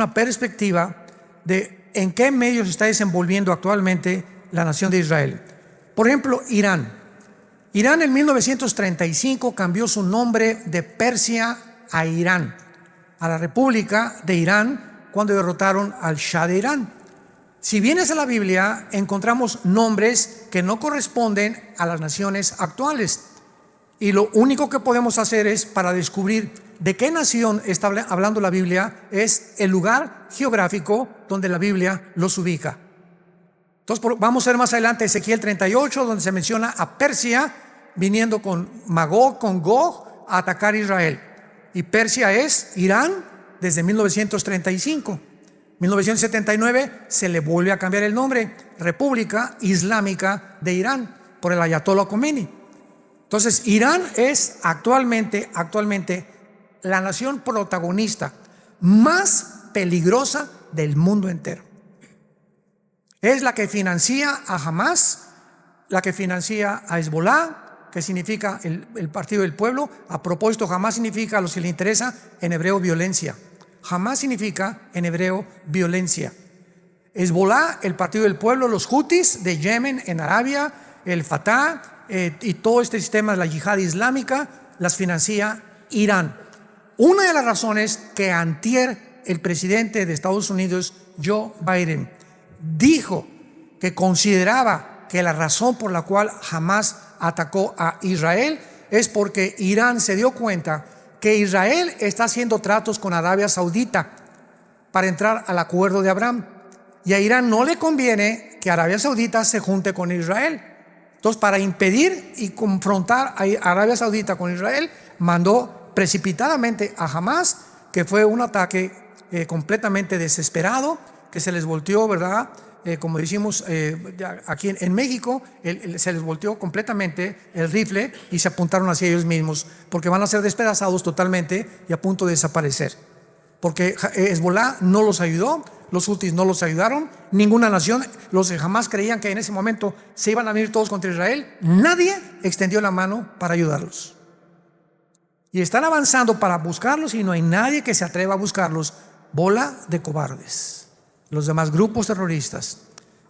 una perspectiva de en qué medios se está desenvolviendo actualmente la nación de Israel. Por ejemplo, Irán. Irán en 1935 cambió su nombre de Persia a Irán, a la República de Irán, cuando derrotaron al Shah de Irán. Si vienes a la Biblia, encontramos nombres que no corresponden a las naciones actuales. Y lo único que podemos hacer es, para descubrir de qué nación está hablando la Biblia, es el lugar geográfico donde la Biblia los ubica. Entonces vamos a ver más adelante Ezequiel 38, donde se menciona a Persia viniendo con Magog, con Gog, a atacar a Israel. Y Persia es Irán desde 1935. 1979 se le vuelve a cambiar el nombre, República Islámica de Irán, por el Ayatollah Khomeini. Entonces, Irán es actualmente la nación protagonista más peligrosa del mundo entero. Es la que financia a Hamas, la que financia a Hezbollah, que significa el partido del pueblo. A propósito, Hamas significa, a los que les interesa, en hebreo violencia. Hamas significa en hebreo violencia. Hezbollah, el partido del pueblo, los Houthis de Yemen en Arabia, el Fatah y todo este sistema de la yihad islámica las financia Irán. Una de las razones que antier el presidente de Estados Unidos, Joe Biden, dijo que consideraba que la razón por la cual Hamas atacó a Israel es porque Irán se dio cuenta que Israel está haciendo tratos con Arabia Saudita para entrar al acuerdo de Abraham, y a Irán no le conviene que Arabia Saudita se junte con Israel. Entonces, para impedir y confrontar a Arabia Saudita con Israel, mandó precipitadamente a Hamas, que fue un ataque completamente desesperado, que se les volteó, ¿verdad? Como decimos aquí en México, se les volteó completamente el rifle y se apuntaron hacia ellos mismos, porque van a ser despedazados totalmente y a punto de desaparecer. Porque Hezbollah no los ayudó, los Houthis no los ayudaron, ninguna nación, los que jamás creían que en ese momento se iban a venir todos contra Israel, nadie extendió la mano para ayudarlos. Y están avanzando para buscarlos y no hay nadie que se atreva a buscarlos. Bola de cobardes, los demás grupos terroristas.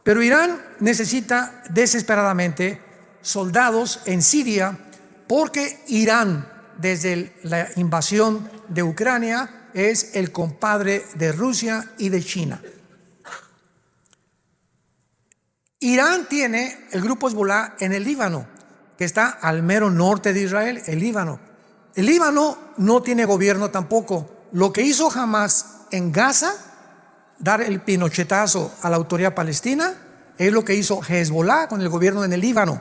Pero Irán necesita desesperadamente soldados en Siria, porque Irán, desde la invasión de Ucrania, es el compadre de Rusia y de China. Irán tiene el grupo Hezbollah en el Líbano, que está al mero norte de Israel, el Líbano. El Líbano no tiene gobierno tampoco. Lo que hizo Hamas en Gaza, dar el pinochetazo a la autoridad palestina, es lo que hizo Hezbollah con el gobierno en el Líbano.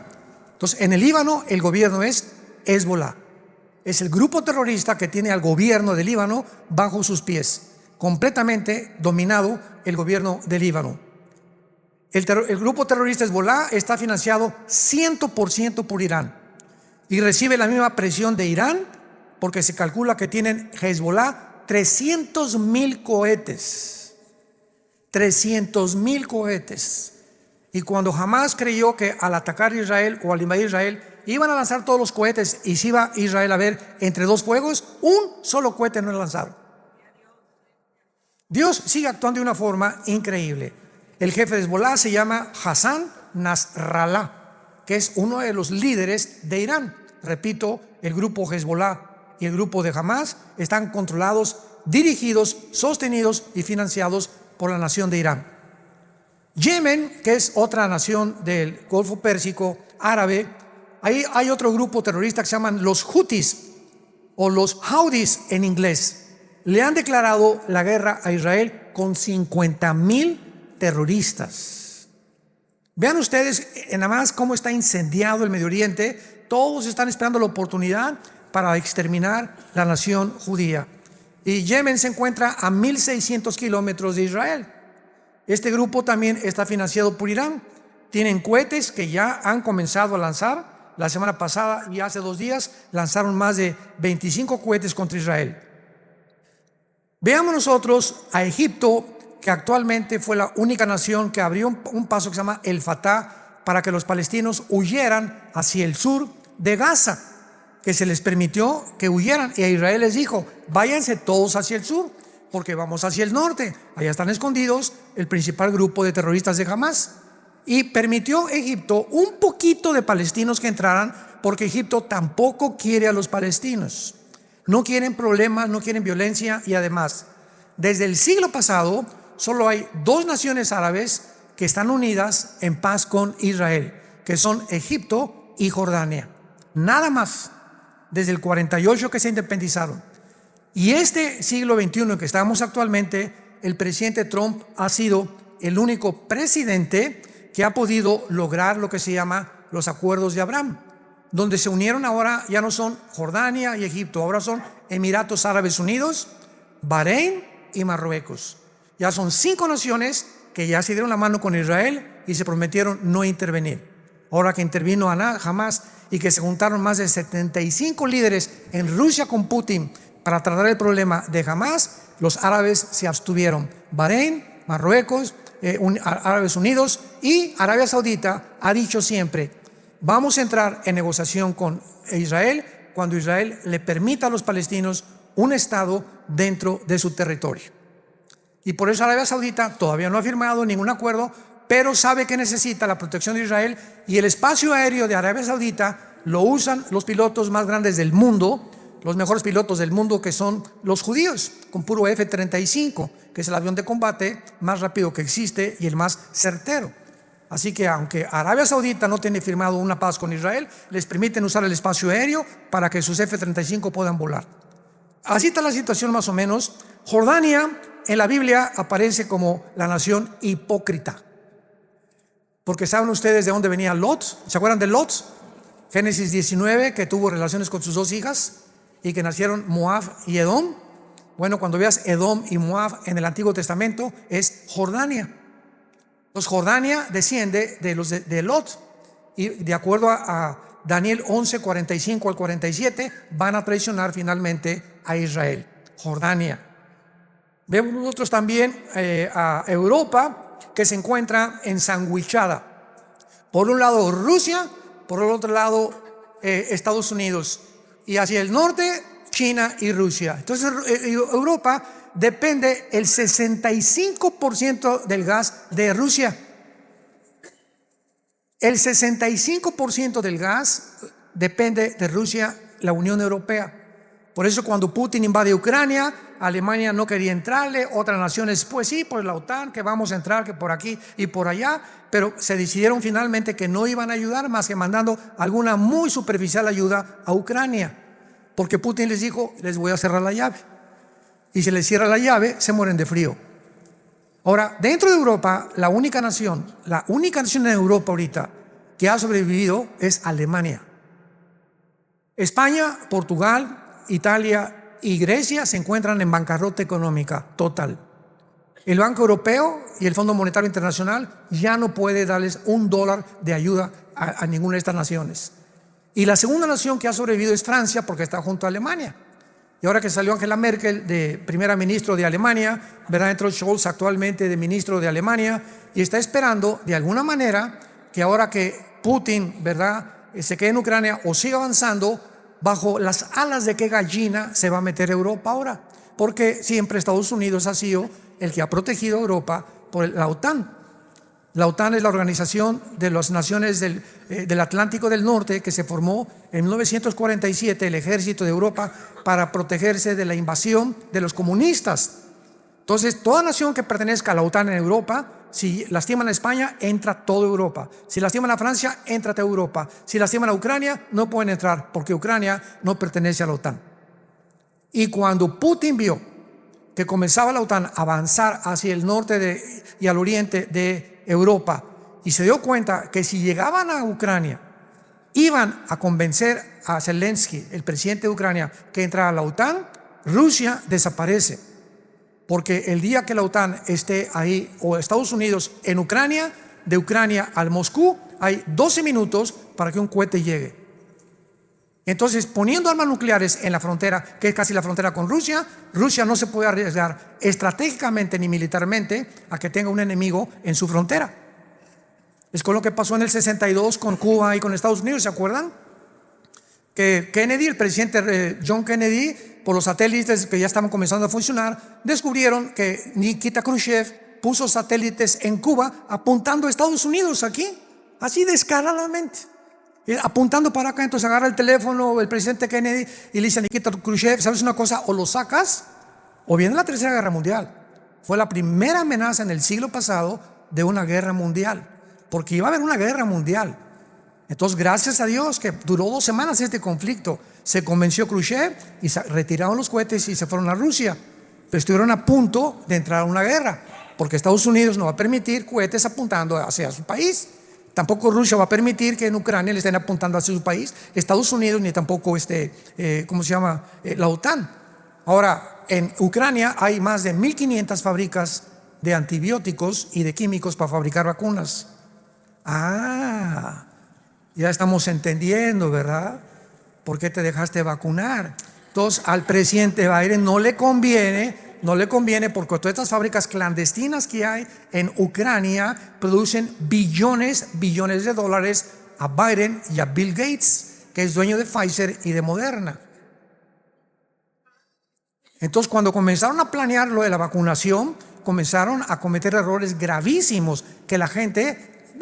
Entonces, en el Líbano el gobierno es Hezbollah. Es el grupo terrorista que tiene al gobierno del Líbano bajo sus pies, completamente dominado el gobierno del Líbano. El grupo terrorista Hezbollah está financiado 100% por Irán y recibe la misma presión de Irán, porque se calcula que tienen Hezbollah 300,000 cohetes. 300,000 cohetes. Y cuando Hamas creyó que al atacar Israel o al invadir Israel iban a lanzar todos los cohetes y se iba Israel a ver entre dos fuegos, un solo cohete no lo lanzaron. Dios sigue actuando de una forma increíble. El jefe de Hezbollah se llama Hassan Nasrallah, que es uno de los líderes de Irán. Repito, el grupo Hezbollah y el grupo de Hamas están controlados, dirigidos, sostenidos y financiados por la nación de Irán. Yemen, que es otra nación del Golfo Pérsico árabe, ahí hay otro grupo terrorista que se llaman los Houthis o los Houthis en inglés. Le han declarado la guerra a Israel con 50,000 terroristas. Vean ustedes nada más cómo está incendiado el Medio Oriente. Todos están esperando la oportunidad para exterminar la nación judía. Y Yemen se encuentra a 1,600 kilómetros de Israel. Este grupo también está financiado por Irán. Tienen cohetes que ya han comenzado a lanzar. La semana pasada y hace 2 días lanzaron más de 25 cohetes contra Israel. Veamos nosotros a Egipto, que actualmente fue la única nación que abrió un paso que se llama el Fatah para que los palestinos huyeran hacia el sur de Gaza, que se les permitió que huyeran, y a Israel les dijo: váyanse todos hacia el sur. porque vamos hacia el norte. Allá están escondidos el principal grupo de terroristas de Hamás. Y permitió Egipto un poquito de palestinos que entraran, porque Egipto tampoco quiere a los palestinos. No quieren problemas, no quieren violencia, y además, desde el siglo pasado, solo hay dos naciones árabes que están unidas en paz con Israel, que son Egipto y Jordania. Nada más, desde el 48 que se independizaron. Y este siglo XXI en que estamos actualmente, el presidente Trump ha sido el único presidente que ha podido lograr lo que se llama los acuerdos de Abraham, donde se unieron ahora, ya no son Jordania y Egipto, ahora son Emiratos Árabes Unidos, Bahrein y Marruecos. Ya son 5 naciones que ya se dieron la mano con Israel y se prometieron no intervenir. Ahora que intervino Hamás y que se juntaron más de 75 líderes en Rusia con Putin para tratar el problema de Hamás, los árabes se abstuvieron. Bahrein, Marruecos, Árabes Unidos y Arabia Saudita ha dicho siempre: vamos a entrar en negociación con Israel cuando Israel le permita a los palestinos un estado dentro de su territorio. Y por eso Arabia Saudita todavía no ha firmado ningún acuerdo, pero sabe que necesita la protección de Israel, y el espacio aéreo de Arabia Saudita lo usan los pilotos más grandes del mundo, los mejores pilotos del mundo, que son los judíos, con puro F-35, que es el avión de combate más rápido que existe y el más certero. Así que aunque Arabia Saudita no tiene firmado una paz con Israel, les permiten usar el espacio aéreo para que sus F-35 puedan volar. Así está la situación más o menos. Jordania en la Biblia aparece como la nación hipócrita, porque ¿saben ustedes de dónde venía Lot? ¿Se acuerdan de Lot? Génesis 19, que tuvo relaciones con sus 2 hijas y que nacieron Moab y Edom. Bueno, cuando veas Edom y Moab en el Antiguo Testamento, es Jordania. Entonces Jordania desciende de los de Lot, y de acuerdo a Daniel 11, 45 al 47, van a traicionar finalmente a Israel. Jordania. Vemos nosotros también a Europa, que se encuentra ensandwichada. Por un lado Rusia, por el otro lado Estados Unidos, y hacia el norte China y Rusia. Entonces Europa depende el 65% del gas de Rusia. El 65% del gas depende de Rusia, la Unión Europea. Por eso cuando Putin invade Ucrania, Alemania no quería entrarle, otras naciones, pues sí, por la OTAN, que vamos a entrar, que por aquí y por allá, pero se decidieron finalmente que no iban a ayudar más que mandando alguna muy superficial ayuda a Ucrania, porque Putin les dijo: les voy a cerrar la llave, y si les cierra la llave, se mueren de frío. Ahora, dentro de Europa, la única nación en Europa ahorita que ha sobrevivido es Alemania. España, Portugal, Italia y Grecia se encuentran en bancarrota económica total. El Banco Europeo y el Fondo Monetario Internacional ya no puede darles $1 de ayuda a ninguna de estas naciones. Y la segunda nación que ha sobrevivido es Francia, porque está junto a Alemania. Y ahora que salió Angela Merkel de primera ministro de Alemania, ¿verdad?, entró Scholz actualmente de ministro de Alemania, y está esperando de alguna manera que ahora que Putin, ¿verdad?, se quede en Ucrania o siga avanzando, bajo las alas de qué gallina se va a meter Europa ahora, porque siempre Estados Unidos ha sido el que ha protegido a Europa por la OTAN. La OTAN es la organización de las naciones del Atlántico del Norte, que se formó en 1947, el ejército de Europa, para protegerse de la invasión de los comunistas. Entonces, toda nación que pertenezca a la OTAN en Europa, si lastiman a España, entra toda Europa. Si lastiman a Francia, entra toda Europa. Si lastiman a Ucrania, no pueden entrar, porque Ucrania no pertenece a la OTAN. Y cuando Putin vio que comenzaba la OTAN a avanzar hacia el norte y al oriente de Europa, y se dio cuenta que si llegaban a Ucrania, iban a convencer a Zelensky, el presidente de Ucrania, que entrara a la OTAN, Rusia desaparece. Porque el día que la OTAN esté ahí, o Estados Unidos en Ucrania, de Ucrania al Moscú, hay 12 minutos para que un cohete llegue. Entonces, poniendo armas nucleares en la frontera, que es casi la frontera con Rusia, Rusia no se puede arriesgar estratégicamente ni militarmente a que tenga un enemigo en su frontera. Es con lo que pasó en el 62 con Cuba y con Estados Unidos, ¿se acuerdan? Que Kennedy, el presidente John Kennedy, por los satélites que ya estaban comenzando a funcionar, descubrieron que Nikita Khrushchev puso satélites en Cuba apuntando a Estados Unidos aquí, así descaradamente, apuntando para acá. Entonces agarra el teléfono el presidente Kennedy y le dice a Nikita Khrushchev: ¿sabes una cosa? O lo sacas o viene la Tercera Guerra Mundial. Fue la primera amenaza en el siglo pasado de una guerra mundial, porque iba a haber una guerra mundial. Entonces, gracias a Dios que duró 2 semanas este conflicto. Se convenció Khrushchev y retiraron los cohetes y se fueron a Rusia. Pero estuvieron a punto de entrar a una guerra, porque Estados Unidos no va a permitir cohetes apuntando hacia su país. Tampoco Rusia va a permitir que en Ucrania le estén apuntando hacia su país, Estados Unidos, ni tampoco la OTAN. Ahora, en Ucrania hay más de 1.500 fábricas de antibióticos y de químicos para fabricar vacunas. Ya estamos entendiendo, ¿verdad? ¿Por qué te dejaste vacunar? Entonces, al presidente Biden no le conviene, porque todas estas fábricas clandestinas que hay en Ucrania producen billones de dólares a Biden y a Bill Gates, que es dueño de Pfizer y de Moderna. Entonces, cuando comenzaron a planear lo de la vacunación, comenzaron a cometer errores gravísimos que la gente,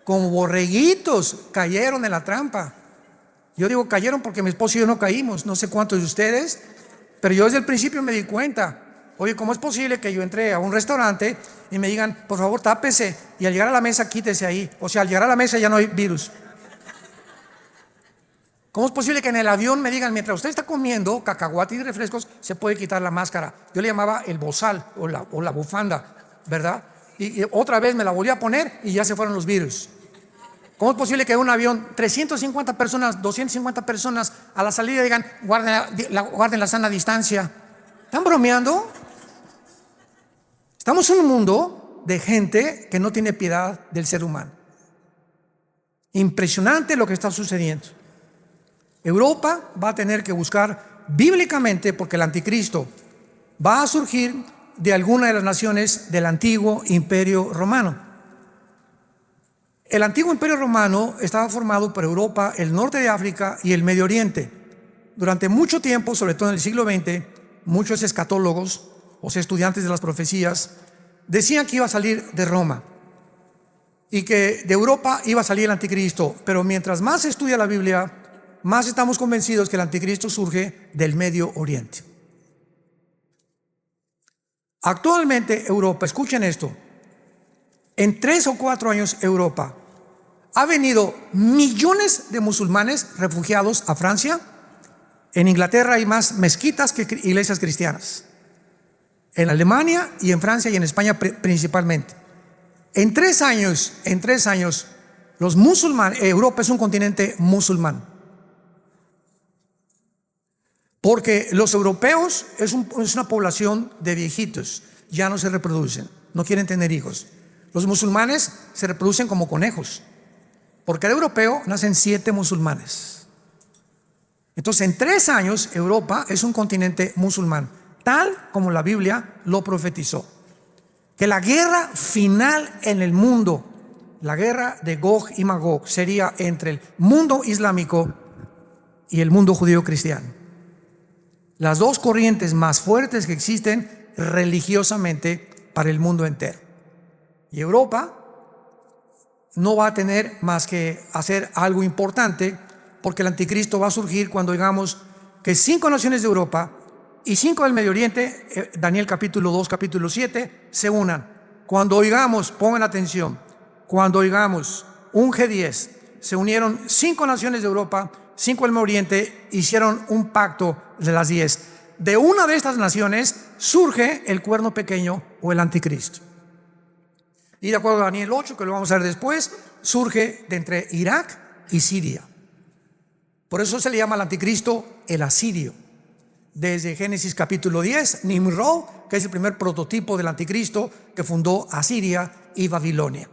como borreguitos, cayeron en la trampa. Yo digo cayeron porque mi esposo y yo no caímos, no sé cuántos de ustedes, pero yo desde el principio me di cuenta. Oye, ¿cómo es posible que yo entré a un restaurante y me digan: por favor, tápese, y al llegar a la mesa quítese ahí? O sea, al llegar a la mesa ya no hay virus. ¿Cómo es posible que en el avión me digan: mientras usted está comiendo cacahuate y refrescos, se puede quitar la máscara? Yo le llamaba el bozal o la bufanda, ¿verdad? Y otra vez me la volví a poner y ya se fueron los virus. ¿Cómo es posible que en un avión 350 personas, 250 personas a la salida digan: guarden la sana distancia? ¿Están bromeando? Estamos en un mundo de gente que no tiene piedad del ser humano. Impresionante lo que está sucediendo. Europa va a tener que buscar bíblicamente, porque el anticristo va a surgir de alguna de las naciones del antiguo imperio romano. El antiguo imperio romano estaba formado por Europa, el norte de África y el Medio Oriente. Durante mucho tiempo, sobre todo en el siglo XX, muchos escatólogos, o sea, estudiantes de las profecías, decían que iba a salir de Roma y que de Europa iba a salir el anticristo. Pero mientras más se estudia la Biblia, más estamos convencidos que el anticristo surge del Medio Oriente. Actualmente Europa, escuchen esto, en 3 o 4 años Europa ha venido millones de musulmanes refugiados a Francia. En Inglaterra hay más mezquitas que iglesias cristianas. En Alemania y en Francia y en España principalmente. En 3 años, los musulmanes, Europa es un continente musulmán. Porque los europeos es una población de viejitos, ya no se reproducen, no quieren tener hijos. Los musulmanes se reproducen como conejos. Por cada europeo nacen 7 musulmanes. Entonces, en 3 años, Europa es un continente musulmán, tal como la Biblia lo profetizó. Que la guerra final en el mundo, la guerra de Gog y Magog, sería entre el mundo islámico y el mundo judío cristiano. Las 2 corrientes más fuertes que existen religiosamente para el mundo entero. Y Europa no va a tener más que hacer algo importante, porque el anticristo va a surgir cuando digamos que 5 naciones de Europa y 5 del Medio Oriente, Daniel capítulo 2, capítulo 7, se unan. Cuando oigamos, pongan atención, cuando oigamos un G10, se unieron 5 naciones de Europa, 5 del Medio Oriente, hicieron un pacto de las 10. De una de estas naciones surge el cuerno pequeño o el anticristo. Y de acuerdo a Daniel 8, que lo vamos a ver después, surge de entre Irak y Siria. Por eso se le llama al anticristo el asirio. Desde Génesis capítulo 10, Nimrod, que es el primer prototipo del anticristo que fundó Asiria y Babilonia.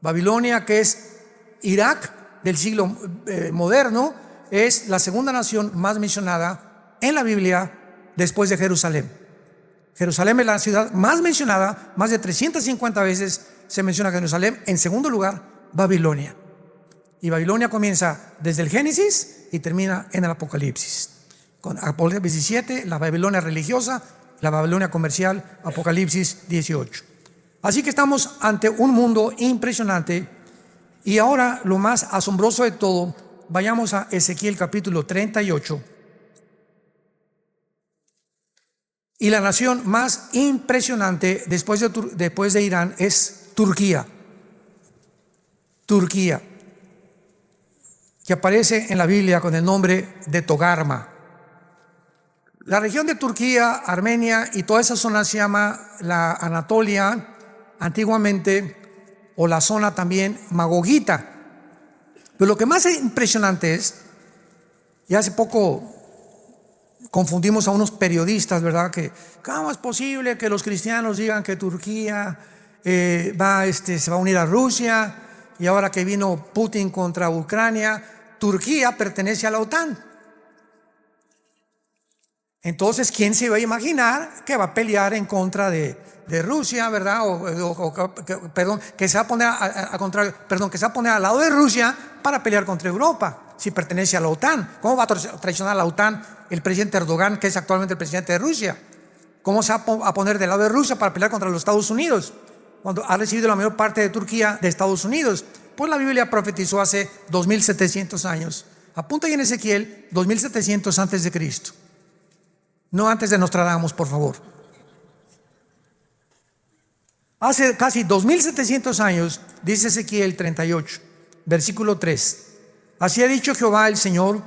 Babilonia, que es Irak del siglo moderno, es la segunda nación más mencionada en la Biblia después de Jerusalén. Jerusalén es la ciudad más mencionada, más de 350 veces se menciona Jerusalén. En segundo lugar, Babilonia. Y Babilonia comienza desde el Génesis y termina en el Apocalipsis. con Apocalipsis 17, la Babilonia religiosa, la Babilonia comercial, Apocalipsis 18. Así que estamos ante un mundo impresionante. Y ahora lo más asombroso de todo, vayamos a Ezequiel capítulo 38. Y la nación más impresionante después de Irán es Turquía. Turquía, que aparece en la Biblia con el nombre de Togarma. La región de Turquía, Armenia y toda esa zona se llama la Anatolia antiguamente, o la zona también magogita. Pero lo que más es impresionante es, y hace poco confundimos a unos periodistas, ¿verdad? Que ¿cómo es posible que los cristianos digan que Turquía se va a unir a Rusia? Y ahora que vino Putin contra Ucrania, Turquía pertenece a la OTAN. Entonces, ¿quién se iba a imaginar que va a pelear en contra de Rusia, ¿verdad? Que se va a poner que se va a poner al lado de Rusia para pelear contra Europa, si pertenece a la OTAN. ¿Cómo va a traicionar a la OTAN el presidente Erdogan, que es actualmente el presidente de Rusia? ¿Cómo se va a poner del lado de Rusia para pelear contra los Estados Unidos, cuando ha recibido la mayor parte de Turquía de Estados Unidos? Pues la Biblia profetizó hace 2700 años. Apunta ahí en Ezequiel, 2700 antes de Cristo. No antes de Nostradamus, por favor. Hace casi 2700 años, dice Ezequiel 38, versículo 3. Así ha dicho Jehová el Señor: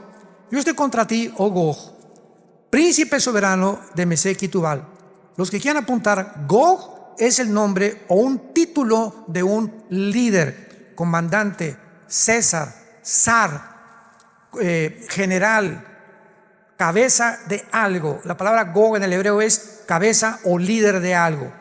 yo estoy contra ti, oh Gog, príncipe soberano de Mesec y Tubal. Los que quieran apuntar, Gog es el nombre o un título de un líder, comandante, César, zar, general, cabeza de algo. La palabra Gog en el hebreo es cabeza o líder de algo.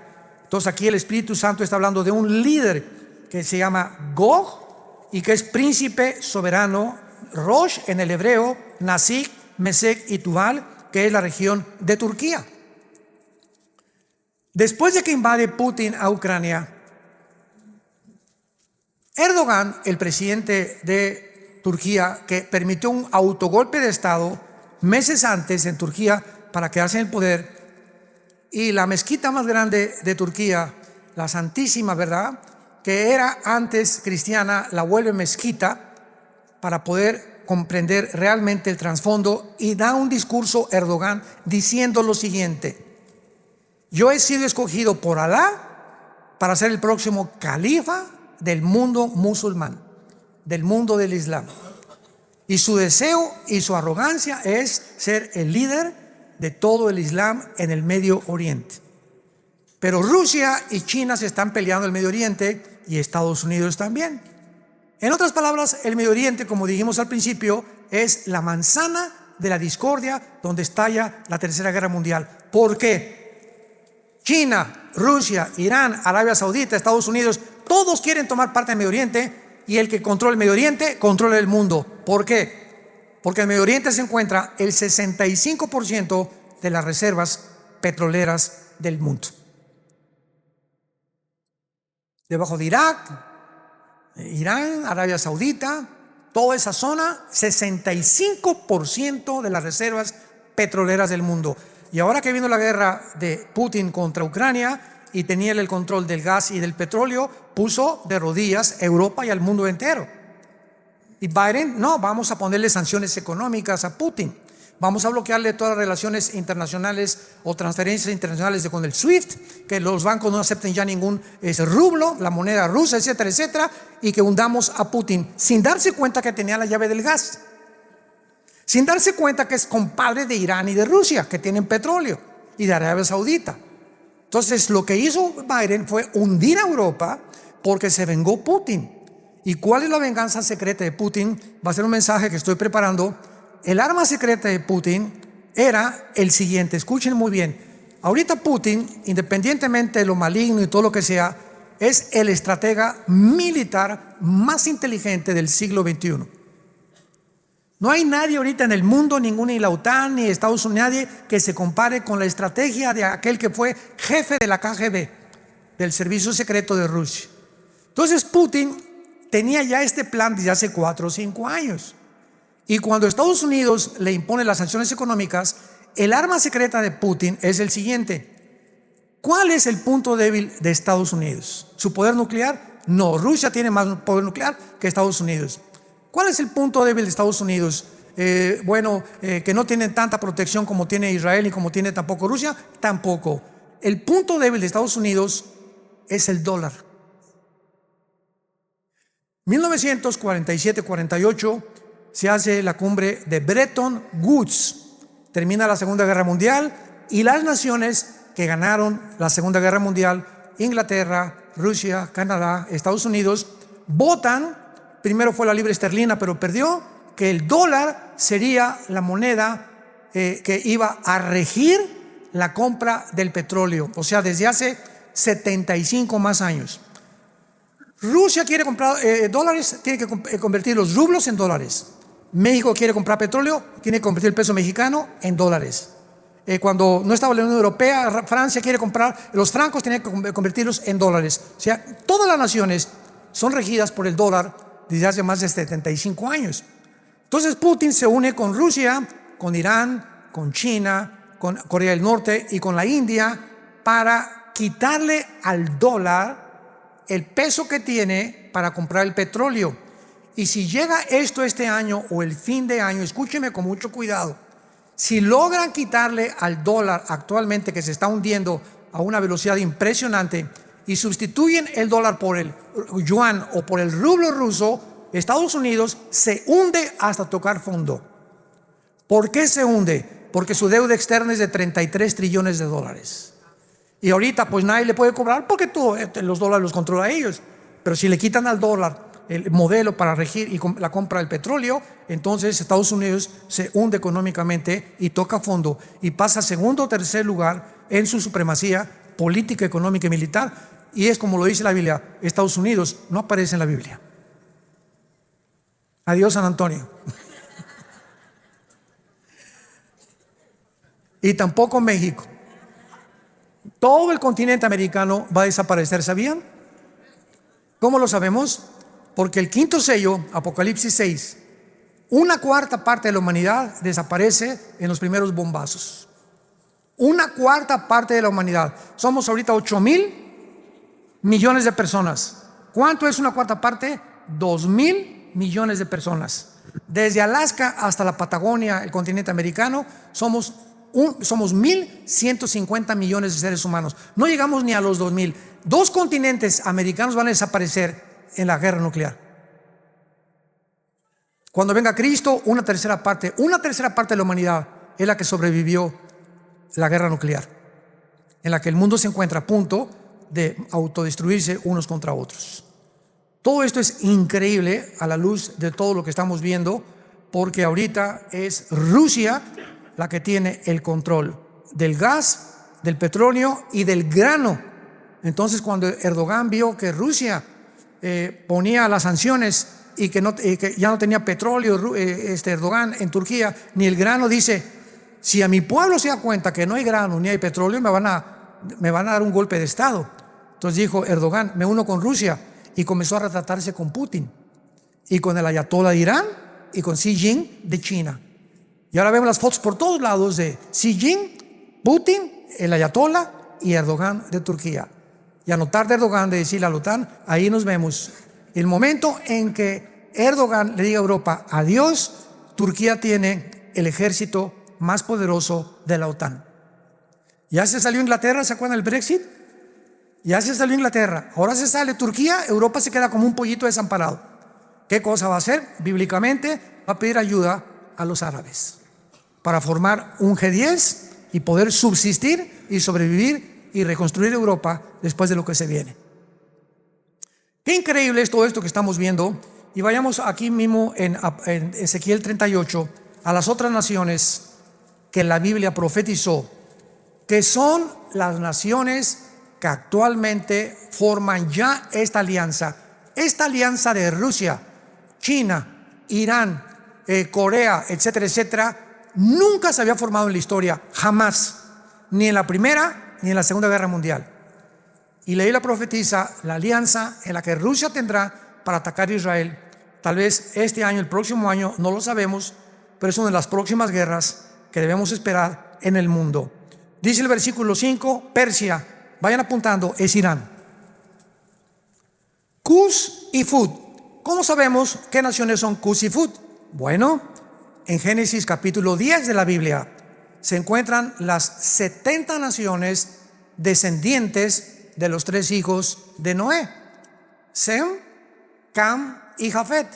Entonces aquí el Espíritu Santo está hablando de un líder que se llama Gog y que es príncipe soberano. Rosh en el hebreo, Nasik, Mesec y Tubal, que es la región de Turquía. Después de que invade Putin a Ucrania, Erdogan, el presidente de Turquía, que permitió un autogolpe de Estado meses antes en Turquía para quedarse en el poder, y la mezquita más grande de Turquía, la Santísima, ¿verdad?, que era antes cristiana, la vuelve mezquita para poder comprender realmente el trasfondo, y da un discurso Erdogan diciendo lo siguiente: yo he sido escogido por Alá para ser el próximo califa del mundo musulmán, del mundo del Islam. Y su deseo y su arrogancia es ser el líder de todo el Islam en el Medio Oriente. Pero Rusia y China se están peleando en el Medio Oriente, y Estados Unidos también. En otras palabras, el Medio Oriente, como dijimos al principio, es la manzana de la discordia donde estalla la Tercera Guerra Mundial. ¿Por qué? China, Rusia, Irán, Arabia Saudita, Estados Unidos, todos quieren tomar parte del Medio Oriente, y el que controla el Medio Oriente controla el mundo. ¿Por qué? Porque en el Medio Oriente se encuentra el 65% de las reservas petroleras del mundo. Debajo de Irak, Irán, Arabia Saudita, toda esa zona, 65% de las reservas petroleras del mundo. Y ahora que vino la guerra de Putin contra Ucrania y tenía el control del gas y del petróleo, puso de rodillas a Europa y al mundo entero. Y Biden: no, vamos a ponerle sanciones económicas a Putin, vamos a bloquearle todas las relaciones internacionales o transferencias internacionales con el SWIFT, que los bancos no acepten ya ningún rublo, la moneda rusa, etcétera, etcétera, y que hundamos a Putin, sin darse cuenta que tenía la llave del gas, sin darse cuenta que es compadre de Irán y de Rusia, que tienen petróleo, y de Arabia Saudita. Entonces lo que hizo Biden fue hundir a Europa porque se vengó Putin. ¿Y cuál es la venganza secreta de Putin? Va a ser un mensaje que estoy preparando. El arma secreta de Putin era el siguiente, escuchen muy bien. Ahorita Putin, independientemente de lo maligno y todo lo que sea, es el estratega militar más inteligente del siglo XXI. No hay nadie ahorita en el mundo, ninguna, ni la OTAN, ni Estados Unidos, nadie que se compare con la estrategia de aquel que fue jefe de la KGB, del servicio secreto de Rusia. Entonces Putin tenía ya este plan desde hace 4 o 5 años. Y cuando Estados Unidos le impone las sanciones económicas, el arma secreta de Putin es el siguiente. ¿Cuál es el punto débil de Estados Unidos? ¿Su poder nuclear? No, Rusia tiene más poder nuclear que Estados Unidos. ¿Cuál es el punto débil de Estados Unidos? Que no tiene tanta protección como tiene Israel y como tiene tampoco Rusia, tampoco. El punto débil de Estados Unidos es el dólar. 1947-48 se hace la cumbre de Bretton Woods. Termina la Segunda Guerra Mundial y las naciones que ganaron la Segunda Guerra Mundial, Inglaterra, Rusia, Canadá, Estados Unidos, votan, primero fue la libra esterlina, pero perdió, que el dólar sería la moneda que iba a regir la compra del petróleo, o sea, desde hace 75 más años. Rusia quiere comprar dólares, tiene que convertir los rublos en dólares. México quiere comprar petróleo, tiene que convertir el peso mexicano en dólares. Cuando no estaba la Unión Europea, Francia quiere comprar los francos, tiene que convertirlos en dólares. O sea, todas las naciones son regidas por el dólar desde hace más de 75 años. Entonces Putin se une con Rusia, con Irán, con China, con Corea del Norte y con la India para quitarle al dólar el peso que tiene para comprar el petróleo. Y si llega esto este año o el fin de año, escúcheme con mucho cuidado, si logran quitarle al dólar actualmente que se está hundiendo a una velocidad impresionante y sustituyen el dólar por el yuan o por el rublo ruso, Estados Unidos se hunde hasta tocar fondo. ¿Por qué se hunde? Porque su deuda externa es de 33 trillones de dólares. Y ahorita pues nadie le puede cobrar porque los dólares los controla ellos. Pero si le quitan al dólar el modelo para regir y la compra del petróleo, entonces Estados Unidos se hunde económicamente y toca fondo y pasa a segundo o tercer lugar en su supremacía política, económica y militar. Y es como lo dice la Biblia, Estados Unidos no aparece en la Biblia. Adiós, San Antonio. Y tampoco México. Todo el continente americano va a desaparecer, ¿sabían? ¿Cómo lo sabemos? Porque el quinto sello, Apocalipsis 6, una cuarta parte de la humanidad desaparece en los primeros bombazos. Una cuarta parte de la humanidad. Somos ahorita 8,000 millones de personas. ¿Cuánto es una cuarta parte? 2,000 millones de personas. Desde Alaska hasta la Patagonia, el continente americano, somos 1,150 millones de seres humanos. No llegamos ni a los 2,000. 2 continentes americanos van a desaparecer en la guerra nuclear. Cuando venga Cristo, una tercera parte de la humanidad es la que sobrevivió la guerra nuclear, en la que el mundo se encuentra a punto de autodestruirse unos contra otros. Todo esto es increíble a la luz de todo lo que estamos viendo, porque ahorita es Rusia la que tiene el control del gas, del petróleo y del grano. Entonces, cuando Erdogan vio que Rusia ponía las sanciones y que ya no tenía petróleo, Erdogan en Turquía, ni el grano, dice: si a mi pueblo se da cuenta que no hay grano ni hay petróleo, me van a dar un golpe de estado. Entonces dijo Erdogan: me uno con Rusia, y comenzó a retratarse con Putin y con el ayatollah de Irán y con Xi Jinping de China. Y ahora vemos las fotos por todos lados de Xi Jinping, Putin, el ayatollah y Erdogan de Turquía. Y a no tarde Erdogan de decirle a la OTAN: ahí nos vemos. El momento en que Erdogan le diga a Europa adiós, Turquía tiene el ejército más poderoso de la OTAN. Ya se salió Inglaterra, ¿se acuerdan del Brexit? Ya se salió Inglaterra, ahora se sale Turquía, Europa se queda como un pollito desamparado. ¿Qué cosa va a hacer? Bíblicamente va a pedir ayuda a los árabes para formar un G10 y poder subsistir y sobrevivir y reconstruir Europa después de lo que se viene. Qué increíble es todo esto que estamos viendo. Y vayamos aquí mismo en Ezequiel 38 a las otras naciones que la Biblia profetizó, que son las naciones que actualmente forman ya esta alianza de Rusia, China, Irán, Corea, etcétera, etcétera. Nunca se había formado en la historia, jamás, ni en la Primera ni en la Segunda Guerra Mundial. Y la Biblia profetiza la alianza en la que Rusia tendrá para atacar a Israel, tal vez este año, el próximo año, no lo sabemos, pero es una de las próximas guerras que debemos esperar en el mundo. Dice el versículo 5, Persia, vayan apuntando, es Irán. Cus y Fut. ¿Cómo sabemos qué naciones son Cus y Fut? Bueno, en Génesis capítulo 10 de la Biblia se encuentran las 70 naciones descendientes de los 3 hijos de Noé: Sem, Cam y Jafet.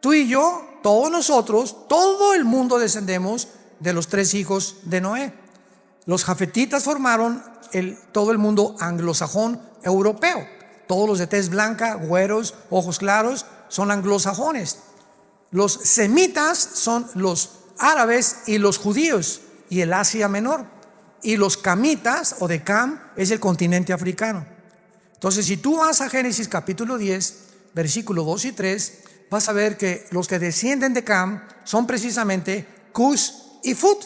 Tú y yo, todos nosotros, todo el mundo descendemos de los 3 hijos de Noé. Los jafetitas formaron todo el mundo anglosajón europeo. Todos los de tez blanca, güeros, ojos claros, son anglosajones. Los semitas son los árabes y los judíos y el Asia Menor. Y los camitas o de Cam es el continente africano. Entonces, si tú vas a Génesis capítulo 10, versículo 2 y 3, vas a ver que los que descienden de Cam son precisamente Cus y Fut,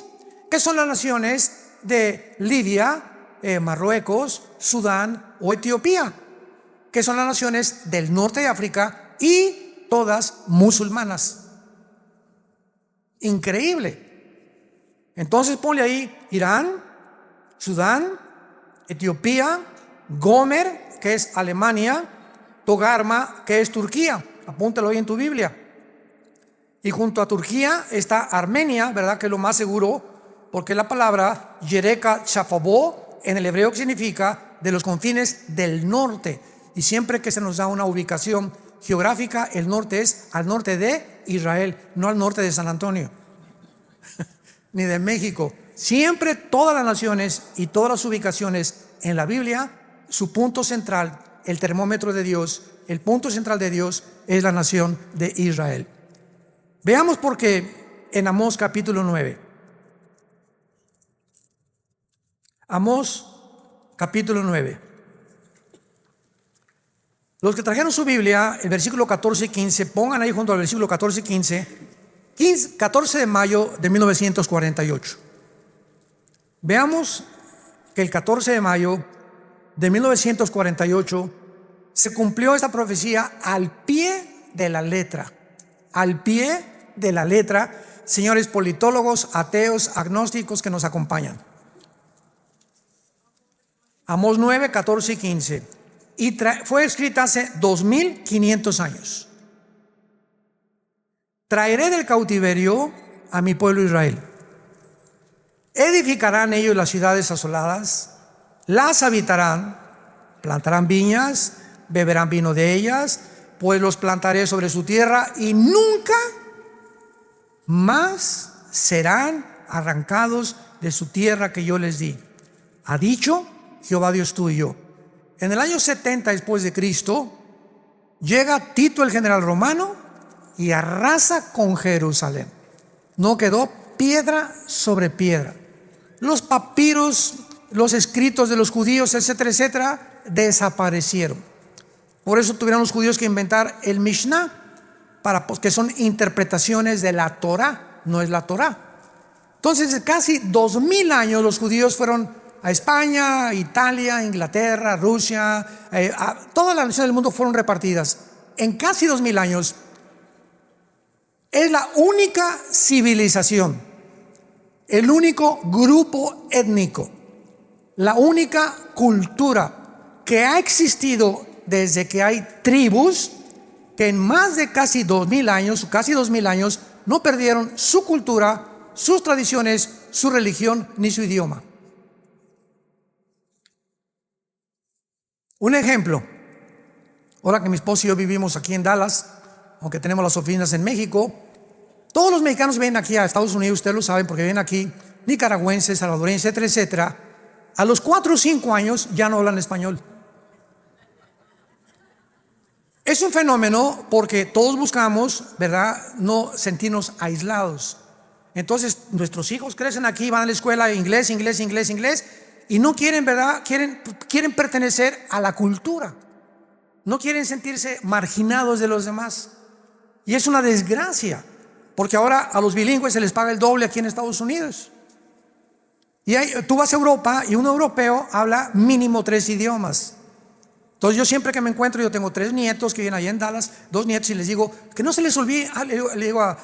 que son las naciones de Libia, Marruecos, Sudán o Etiopía, que son las naciones del norte de África y todas musulmanas. Increíble. Entonces ponle ahí Irán, Sudán, Etiopía, Gomer, que es Alemania, Togarma, que es Turquía. Apúntalo ahí en tu Biblia. Y junto a Turquía está Armenia, ¿verdad? Que es lo más seguro, porque la palabra Yereka Chafabó en el hebreo significa de los confines del norte. Y siempre que se nos da una ubicación geográfica, el norte es al norte de Israel, no al norte de San Antonio, ni de México. Siempre todas las naciones y todas las ubicaciones en la Biblia, su punto central, el termómetro de Dios, el punto central de Dios es la nación de Israel. Veamos por qué en Amós capítulo 9. Amós capítulo 9. Los que trajeron su Biblia, el versículo 14 y 15, pongan ahí junto al versículo 14 y 15, 14 de mayo de 1948. Veamos que el 14 de mayo de 1948 se cumplió esta profecía al pie de la letra. Al pie de la letra, señores politólogos, ateos, agnósticos que nos acompañan. Amós 9, 14 y 15. Y fue escrita hace 2500 años. Traeré del cautiverio a mi pueblo Israel. Edificarán ellos las ciudades asoladas, las habitarán, plantarán viñas, beberán vino de ellas, pues los plantaré sobre su tierra y nunca más serán arrancados de su tierra que yo les di. Ha dicho Jehová Dios tuyo. En el año 70 después de Cristo, llega Tito el general romano y arrasa con Jerusalén. No quedó piedra sobre piedra. Los papiros, los escritos de los judíos, etcétera, etcétera, desaparecieron. Por eso tuvieron los judíos que inventar el Mishnah, que son interpretaciones de la Torah, no es la Torah. Entonces, casi 2000 años los judíos fueron a España, Italia, Inglaterra, Rusia, todas las naciones del mundo fueron repartidas. En casi 2000 años es la única civilización, el único grupo étnico, la única cultura que ha existido desde que hay tribus, que en más de casi 2000 años, no perdieron su cultura, sus tradiciones, su religión ni su idioma. Un ejemplo, ahora que mi esposo y yo vivimos aquí en Dallas, aunque tenemos las oficinas en México, todos los mexicanos vienen aquí a Estados Unidos, ustedes lo saben porque vienen aquí, nicaragüenses, salvadoreños, etcétera, etcétera. A los 4 o 5 años ya no hablan español. Es un fenómeno porque todos buscamos, ¿verdad?, no sentirnos aislados. Entonces nuestros hijos crecen aquí, van a la escuela inglés, y no quieren, ¿verdad?, quieren pertenecer a la cultura. No quieren sentirse marginados de los demás. Y es una desgracia, porque ahora a los bilingües se les paga el doble aquí en Estados Unidos. Y tú vas a Europa y un europeo habla mínimo 3 idiomas. Entonces yo siempre que me encuentro, yo tengo 3 nietos que viven allá en Dallas, 2 nietos, y les digo, que no se les olvide, le digo a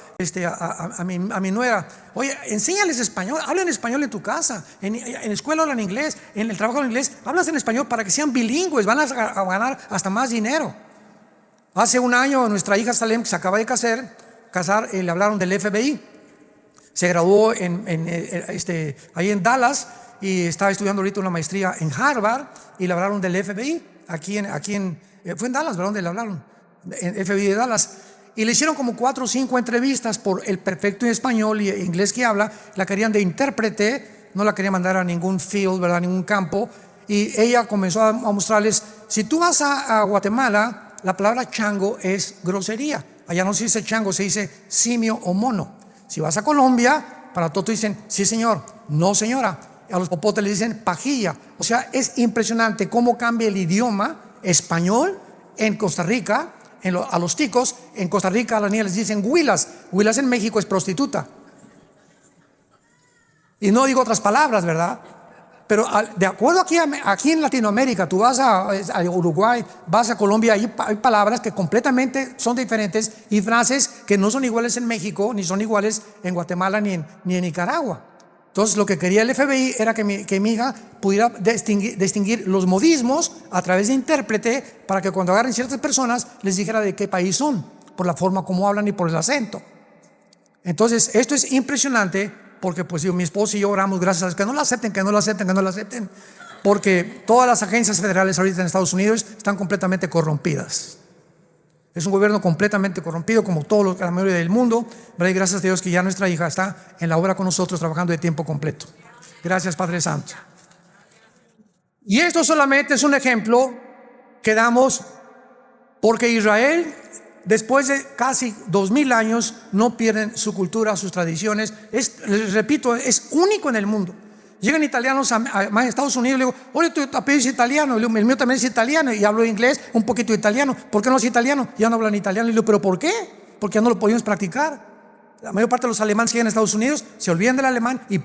mi nuera, oye, enséñales español, hablen español en tu casa, en la escuela hablan inglés, en el trabajo hablan inglés, hablas en español para que sean bilingües, van a ganar hasta más dinero. Hace un año nuestra hija Salem, que se acaba de casar, le hablaron del FBI, se graduó ahí en Dallas y está estudiando ahorita una maestría en Harvard y le hablaron del FBI. Fue en Dallas, ¿verdad? Donde le hablaron, en FBI de Dallas, y le hicieron como 4 o 5 entrevistas por el perfecto español y inglés que habla. La querían de intérprete, no la querían mandar a ningún field, ¿verdad? A ningún campo, y ella comenzó a mostrarles, si tú vas a Guatemala, la palabra chango es grosería, allá no se dice chango, se dice simio o mono. Si vas a Colombia, para todo dicen, sí señor, no señora. A los popotes les dicen pajilla. O sea, es impresionante cómo cambia el idioma español en Costa Rica. A los ticos en Costa Rica a las niñas les dicen huilas. Huilas en México es prostituta. Y no digo otras palabras, ¿verdad? Pero de acuerdo aquí en Latinoamérica, tú vas a Uruguay, vas a Colombia, hay palabras que completamente son diferentes y frases que no son iguales en México, ni son iguales en Guatemala, ni en Nicaragua. Entonces lo que quería el FBI era que mi hija pudiera distinguir los modismos a través de intérprete, para que cuando agarren ciertas personas les dijera de qué país son, por la forma como hablan y por el acento. Entonces esto es impresionante, porque pues mi esposo y yo oramos, gracias a Dios, que no la acepten, porque todas las agencias federales ahorita en Estados Unidos están completamente corrompidas. Es un gobierno completamente corrompido, como la mayoría del mundo. Pero gracias a Dios que ya nuestra hija está en la obra con nosotros, trabajando de tiempo completo. Gracias, Padre Santo. Y esto solamente es un ejemplo que damos, porque Israel, después de casi 2000 años, no pierden su cultura, sus tradiciones. Les repito, es único en el mundo. Llegan italianos a Estados Unidos y le digo, oye, tu apellido es italiano, el mío también es italiano, y hablo inglés, un poquito de italiano. ¿Por qué no es italiano? Ya no hablan italiano. Y le digo, ¿pero por qué? Porque ya no lo podemos practicar. La mayor parte de los alemanes que llegan a Estados Unidos se olvidan del alemán y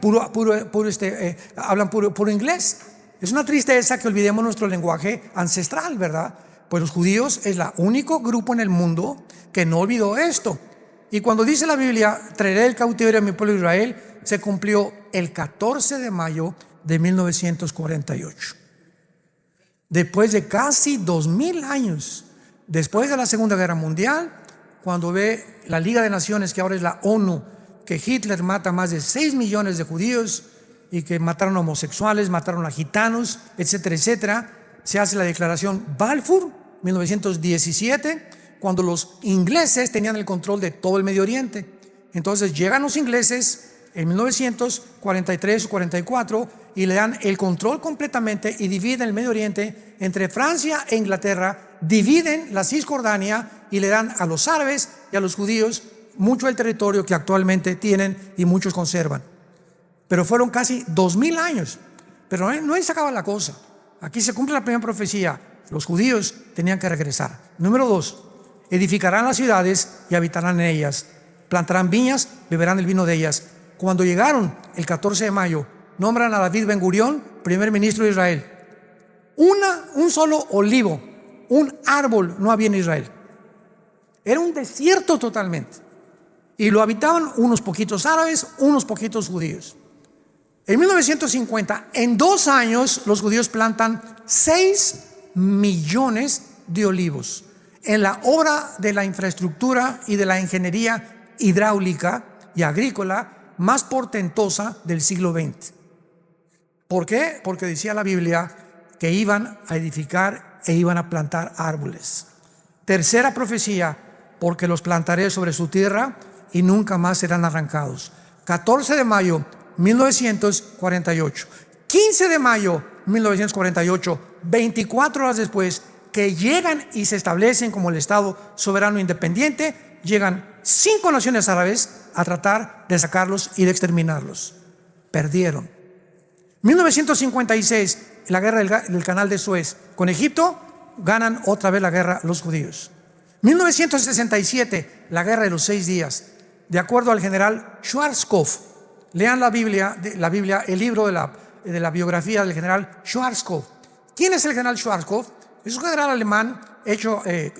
hablan puro inglés. Es una tristeza que olvidemos nuestro lenguaje ancestral, ¿verdad? Pues los judíos es el único grupo en el mundo que no olvidó esto. Y cuando dice la Biblia, traeré el cautiverio a mi pueblo Israel, se cumplió el 14 de mayo de 1948. Después de casi 2000 años, después de la Segunda Guerra Mundial, cuando ve la Liga de Naciones, que ahora es la ONU, que Hitler mata más de 6 millones de judíos y que mataron a homosexuales, mataron a gitanos, etcétera, etcétera, se hace la declaración Balfour, 1917, cuando los ingleses tenían el control de todo el Medio Oriente. Entonces llegan los ingleses en 1943 o 44 y le dan el control completamente y dividen el Medio Oriente entre Francia e Inglaterra, dividen la Cisjordania y le dan a los árabes y a los judíos mucho del territorio que actualmente tienen y muchos conservan. Pero fueron casi 2000 años. Pero no ahí se acaba la cosa. Aquí se cumple la primera profecía. Los judíos tenían que regresar. Número 2, edificarán las ciudades y habitarán en ellas. Plantarán viñas, beberán el vino de ellas. Cuando llegaron el 14 de mayo, nombran a David Ben Gurión primer ministro de Israel. Un solo olivo, un árbol no había en Israel. Era un desierto totalmente. Y lo habitaban unos poquitos árabes, unos poquitos judíos. En 1950, en 2 años, los judíos plantan 6 millones de olivos. En la obra de la infraestructura y de la ingeniería hidráulica y agrícola más portentosa del siglo XX. ¿Por qué? Porque decía la Biblia que iban a edificar e iban a plantar árboles. Tercera profecía, porque los plantaré sobre su tierra y nunca más serán arrancados. 14 de mayo 1948. 15 de mayo 1948, 24 horas después, que llegan y se establecen como el Estado soberano independiente, llegan 5 naciones árabes a tratar de sacarlos y de exterminarlos. Perdieron. 1956, la guerra del Canal de Suez con Egipto, ganan otra vez la guerra los judíos. 1967, la guerra de los 6 días. De acuerdo al general Schwarzkopf, lean la Biblia, el libro de la biografía del general Schwarzkopf. ¿Quién es el general Schwarzkopf? Es un general alemán,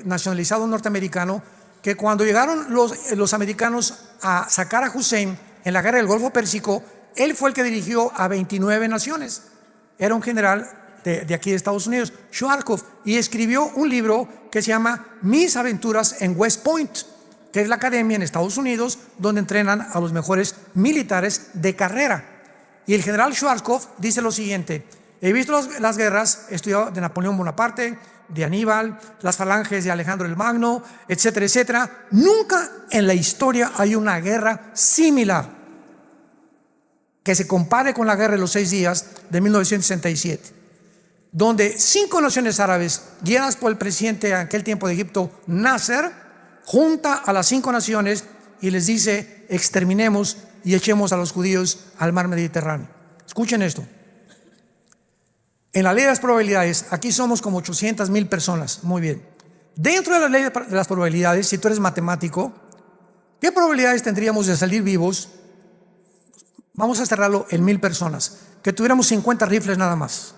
nacionalizado norteamericano, que cuando llegaron los americanos a sacar a Hussein en la guerra del Golfo Pérsico, él fue el que dirigió a 29 naciones. Era un general de aquí de Estados Unidos, Schwarzkopf, y escribió un libro que se llama Mis aventuras en West Point, que es la academia en Estados Unidos donde entrenan a los mejores militares de carrera. Y el general Schwarzkopf dice lo siguiente: he visto las guerras, he estudiado de Napoleón Bonaparte, de Aníbal, las falanges de Alejandro el Magno, etcétera, etcétera. Nunca en la historia hay una guerra similar que se compare con la guerra de los 6 días de 1967, donde 5 naciones árabes, guiadas por el presidente en aquel tiempo de Egipto, Nasser, junta a las 5 naciones y les dice: exterminemos y echemos a los judíos al mar Mediterráneo. Escuchen esto. En la ley de las probabilidades, aquí somos como 800,000 personas. Muy bien. Dentro de la ley de las probabilidades, si tú eres matemático, ¿qué probabilidades tendríamos de salir vivos? Vamos a cerrarlo en 1,000 personas. Que tuviéramos 50 rifles nada más.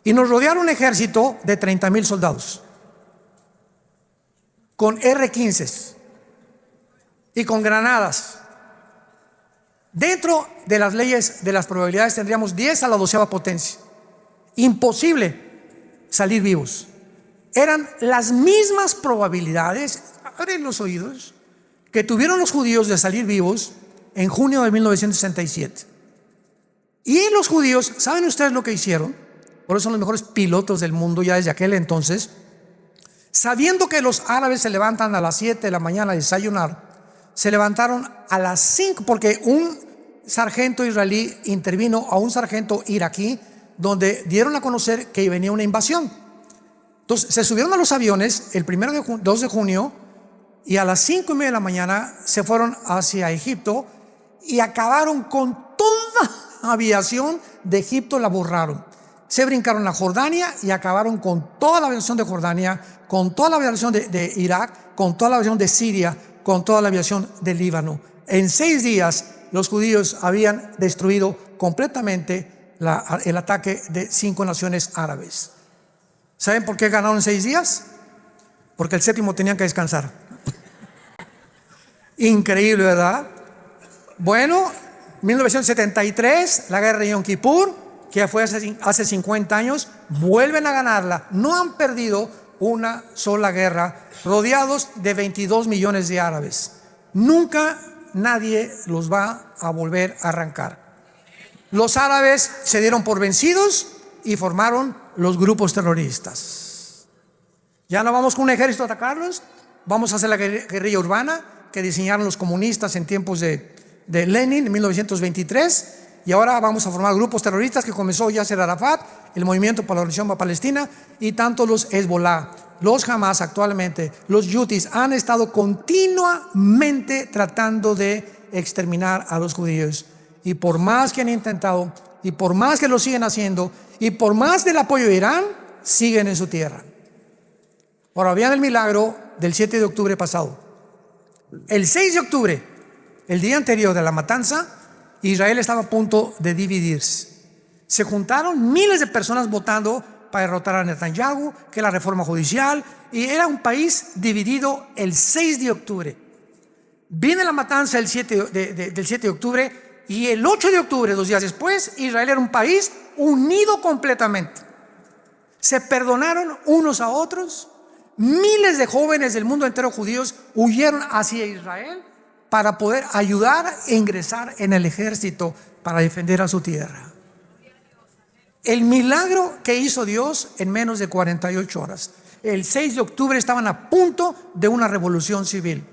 Y nos rodeara un ejército de 30,000 soldados. Con R-15 y con granadas. Dentro de las leyes de las probabilidades tendríamos 10 a la 12ª potencia. Imposible salir vivos. Eran las mismas probabilidades, abren los oídos, que tuvieron los judíos de salir vivos en junio de 1967. Y los judíos, ¿saben ustedes lo que hicieron? Por eso son los mejores pilotos del mundo ya desde aquel entonces. Sabiendo que los árabes se levantan a las 7 de la mañana a desayunar, se levantaron a las 5, porque un sargento israelí intervino a un sargento iraquí, donde dieron a conocer que venía una invasión. Entonces se subieron a los aviones el 2 de junio y a las 5:30 de la mañana se fueron hacia Egipto y acabaron con toda la aviación de Egipto, la borraron. Se brincaron a Jordania y acabaron con toda la aviación de Jordania, con toda la aviación de Irak, con toda la aviación de Siria, con toda la aviación del Líbano. En 6 días los judíos habían destruido completamente el ataque de 5 naciones árabes. ¿Saben por qué ganaron en 6 días? Porque el 7º tenían que descansar. Increíble, ¿verdad? Bueno, 1973, la guerra de Yom Kippur, que fue hace 50 años, vuelven a ganarla. No han perdido una sola guerra, rodeados de 22 millones de árabes. Nunca nadie los va a volver a arrancar. Los árabes se dieron por vencidos y formaron los grupos terroristas. Ya no vamos con un ejército a atacarlos, vamos a hacer la guerrilla urbana que diseñaron los comunistas en tiempos de Lenin en 1923, y ahora vamos a formar grupos terroristas que comenzó Yasser Arafat, el Movimiento para la Liberación Palestina, y tanto los Hezbollah, los Hamas actualmente, los Yutis, han estado continuamente tratando de exterminar a los judíos. Y por más que han intentado, y por más que lo siguen haciendo, y por más del apoyo de Irán, siguen en su tierra. Ahora vean el milagro del 7 de octubre pasado. El 6 de octubre, el día anterior de la matanza, Israel estaba a punto de dividirse. Se juntaron miles de personas votando para derrotar a Netanyahu, que la reforma judicial, y era un país dividido el 6 de octubre. Viene la matanza del 7 de octubre, y el 8 de octubre, 2 días después, Israel era un país unido completamente. Se perdonaron unos a otros. Miles de jóvenes del mundo entero judíos huyeron hacia Israel para poder ayudar e ingresar en el ejército para defender a su tierra. El milagro que hizo Dios en menos de 48 horas. El 6 de octubre estaban a punto de una revolución civil.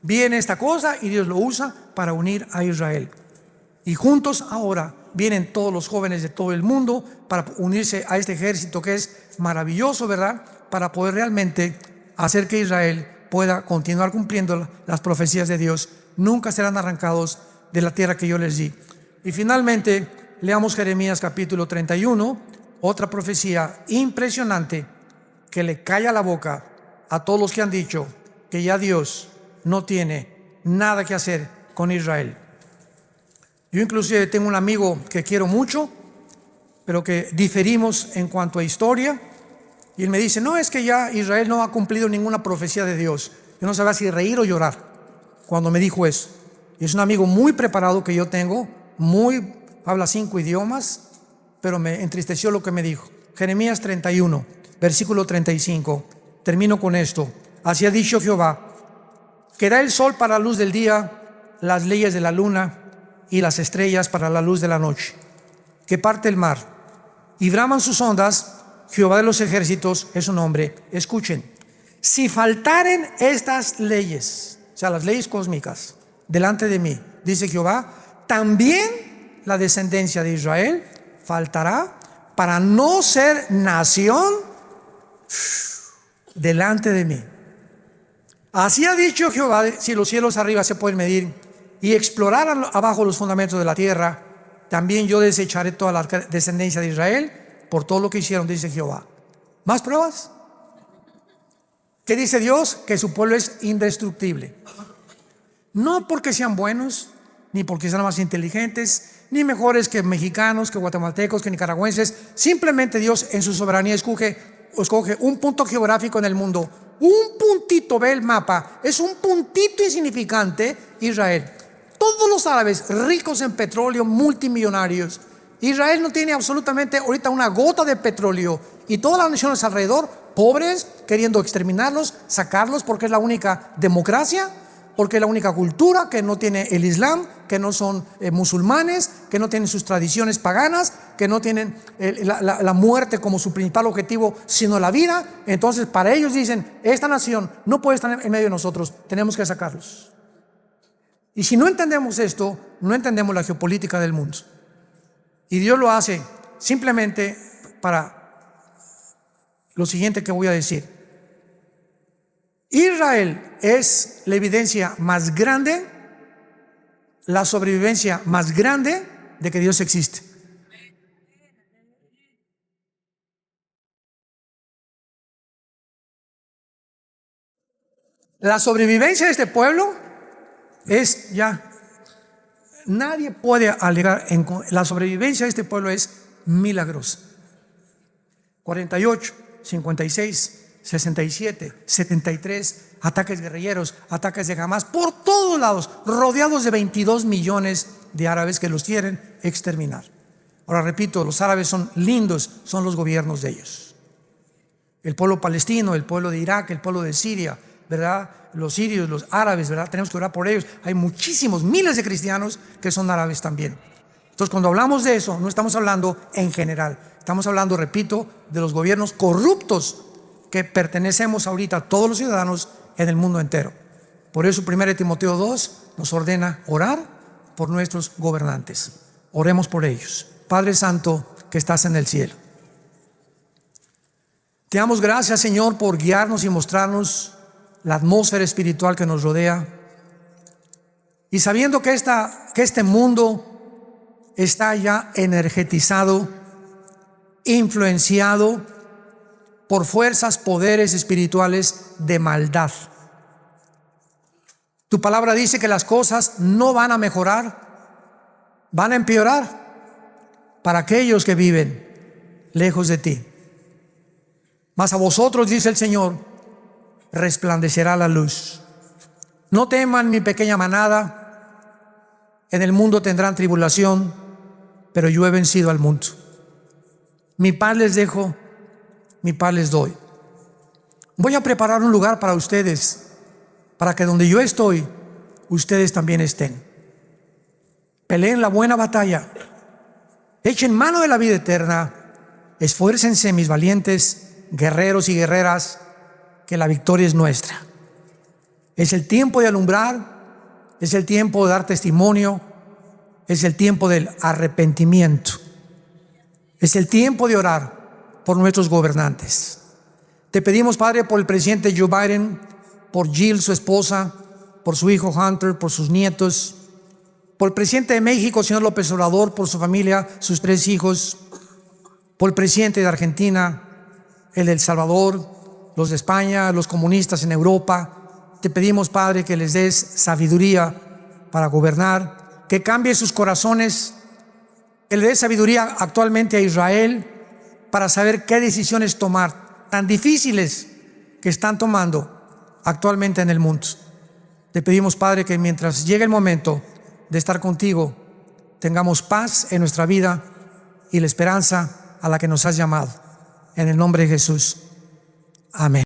Viene esta cosa y Dios lo usa para unir a Israel. Y juntos ahora vienen todos los jóvenes de todo el mundo para unirse a este ejército que es maravilloso, ¿verdad? Para poder realmente hacer que Israel pueda continuar cumpliendo las profecías de Dios. Nunca serán arrancados de la tierra que yo les di. Y finalmente, leamos Jeremías capítulo 31, otra profecía impresionante que le calla la boca a todos los que han dicho que ya Dios no tiene nada que hacer con Israel. Yo inclusive tengo un amigo que quiero mucho, pero que diferimos en cuanto a historia. Y él me dice, no, es que ya Israel no ha cumplido ninguna profecía de Dios. Yo no sabía si reír o llorar cuando me dijo eso. Y es un amigo muy preparado que yo tengo, habla 5 idiomas, pero me entristeció lo que me dijo. Jeremías 31, versículo 35. Termino con esto. Así ha dicho Jehová, que da el sol para la luz del día, las leyes de la luna y las estrellas para la luz de la noche, que parte el mar y braman sus ondas. Jehová de los ejércitos es su nombre. Escuchen, si faltaren estas leyes, o sea, las leyes cósmicas, delante de mí, dice Jehová, también la descendencia de Israel faltará para no ser nación delante de mí. Así ha dicho Jehová, si los cielos arriba se pueden medir y explorar abajo los fundamentos de la tierra, también yo desecharé toda la descendencia de Israel por todo lo que hicieron, dice Jehová. ¿Más pruebas? ¿Qué dice Dios? Que su pueblo es indestructible. No porque sean buenos, ni porque sean más inteligentes, ni mejores que mexicanos, que guatemaltecos, que nicaragüenses. Simplemente Dios en su soberanía escoge un punto geográfico en el mundo. Un puntito, ve el mapa, es un puntito insignificante, Israel. Todos los árabes ricos en petróleo, multimillonarios. Israel no tiene absolutamente ahorita una gota de petróleo, y todas las naciones alrededor, pobres, queriendo exterminarlos, sacarlos, porque es la única democracia, porque es la única cultura que no tiene el Islam, que no son musulmanes, que no tienen sus tradiciones paganas, que no tienen la muerte como su principal objetivo, sino la vida. Entonces para ellos dicen, esta nación no puede estar en medio de nosotros, tenemos que sacarlos. Y si no entendemos esto, no entendemos la geopolítica del mundo. Y Dios lo hace simplemente para lo siguiente que voy a decir. Israel es la evidencia más grande, la sobrevivencia más grande de que Dios existe. La sobrevivencia de este pueblo es ya, nadie puede alegar, la sobrevivencia de este pueblo es milagrosa. 48, 56, 67, 73, ataques guerrilleros, ataques de Hamas, por todos lados, rodeados de 22 millones de árabes que los quieren exterminar. Ahora repito, los árabes son lindos, son los gobiernos de ellos. El pueblo palestino, el pueblo de Irak, el pueblo de Siria, ¿verdad? Los sirios, los árabes, ¿verdad? Tenemos que orar por ellos. Hay muchísimos, miles de cristianos que son árabes también. Entonces, cuando hablamos de eso, no estamos hablando en general. Estamos hablando, repito, de los gobiernos corruptos que pertenecemos ahorita a todos los ciudadanos en el mundo entero. Por eso 1 Timoteo 2 nos ordena orar por nuestros gobernantes. Oremos por ellos. Padre Santo que estás en el cielo, te damos gracias, Señor, por guiarnos y mostrarnos la atmósfera espiritual que nos rodea. Y sabiendo que este mundo está ya energetizado, influenciado por fuerzas, poderes espirituales de maldad. Tu palabra dice que las cosas no van a mejorar, van a empeorar para aquellos que viven lejos de ti. Mas a vosotros, dice el Señor, resplandecerá la luz. No teman, mi pequeña manada, en el mundo tendrán tribulación, pero yo he vencido al mundo. Mi paz les dejo, mi paz les doy. Voy a preparar un lugar para ustedes, para que donde yo estoy, ustedes también estén. Peleen la buena batalla, echen mano de la vida eterna, esfuércense, mis valientes guerreros y guerreras, que la victoria es nuestra. Es el tiempo de alumbrar, es el tiempo de dar testimonio, es el tiempo del arrepentimiento, es el tiempo de orar por nuestros gobernantes. Te pedimos, Padre, por el presidente Joe Biden, por Jill, su esposa, por su hijo Hunter, por sus nietos, por el presidente de México, señor López Obrador, por su familia, sus 3 hijos, por el presidente de Argentina, el de El Salvador, los de España, los comunistas en Europa. Te pedimos, Padre, que les des sabiduría para gobernar, que cambie sus corazones, que le des sabiduría actualmente a Israel para saber qué decisiones tomar, tan difíciles que están tomando actualmente en el mundo. Te pedimos, Padre, que mientras llegue el momento de estar contigo, tengamos paz en nuestra vida y la esperanza a la que nos has llamado. En el nombre de Jesús. Amén.